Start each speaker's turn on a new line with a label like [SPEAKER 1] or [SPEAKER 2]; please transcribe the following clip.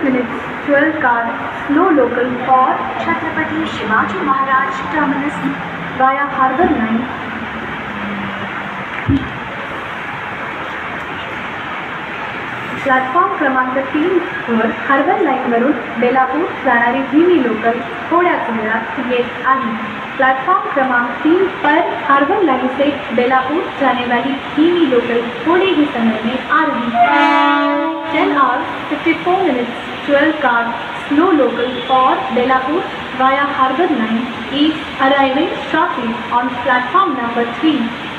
[SPEAKER 1] 8 minutes 12 car slow local for
[SPEAKER 2] Chhatrapati Shivaji Maharaj terminus
[SPEAKER 1] via Harbour Line. Platform क्रमांक 3 वर harbour लाईनवरून Belapur जाणारी धीमी local थोड्याच वेळात येत आहे. प्लेटफॉर्म क्रमांक 3 पर हार्बर लाइन से बेलापुर जाने वाली धीमी लोकल थोड़े ही समय में आ रही है. 10 hours 54 minutes 12 car slow local for Belapur via Harbour Line is arriving shortly on platform number 3.